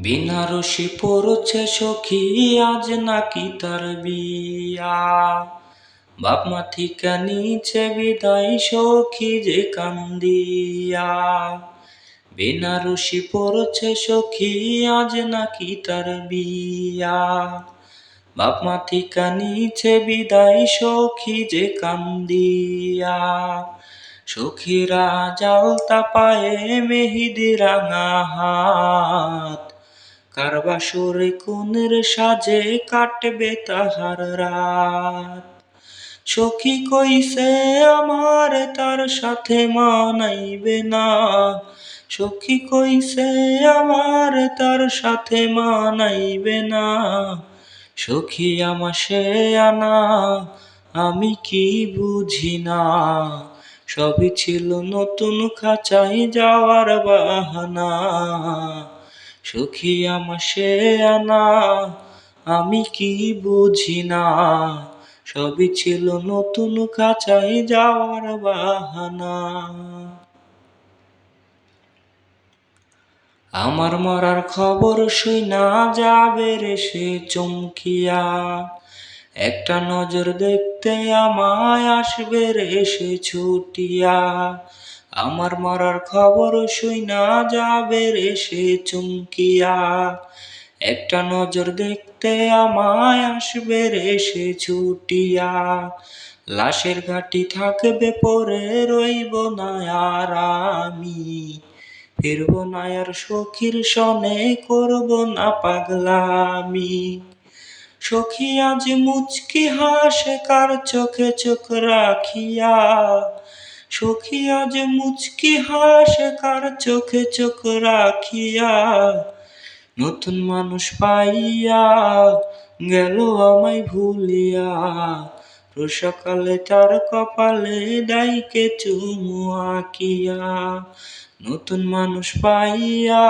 বেনারসি পড়ছে সখী আজ নাকি তার বিয়া। বাপ মা থিকা নিচে বিদায় সখী যে কান্দিয়া। বেনারসি পড়ছে সখী আজ নাকি তার বিয়া। বাপ মা থিকা নিচে বিদায় সখী যে কান্দিয়া। সখীরা জালতা পায়ে মেহেদি রাঙা হাত, কার বাসরে কোনের সাজে কাটবে তাহার রাত। সখী কইছে আমার তার সাথে মানাইবে না, সখী কইছে আমার তার সাথে মানাইবে না। সখী আমার সে আনা আমি কি বুঝি না, সবই ছিল নতুন খাঁচায় যাওয়ার বাহানা। সখী আমার সে আনা আমি কি বুঝি না, সবই ছিল নতুন খাঁচায় যাওয়ার বাহানা। আমার মরার খবর শুইনা যাবে রে সে চমকিয়া, একটা নজর দেখতে আমায় আসবে রে সে ছুটিয়া। আমার মরার খবর শুইনা যাবে রে সে চমকিয়া, একটা নজর দেখতে আমায় আসবে রে সে ছুটিয়া। লাশের ঘাটি থাকবে পরে রইব না আর আমি, ফিরব না আর সখীর সনে করব না পাগলামি। সখী আজ মুচকি হাসে কার চোখে চোখ রাখিয়া, সখী আজ মুচকি হাসে কার চোখে চোখ রাখিয়া। নতুন মানুষ পাইয়া গেল আমায় ভুলিয়া, রোজ সকালে তার কপালে ডাইকে চুমু আঁকিয়া। নতুন মানুষ পাইয়া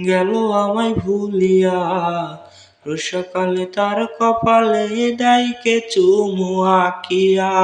গেল আমায় ভুলিয়া, রোজ সকালে তার কপালে ডাইকে চুমু আঁকিয়া।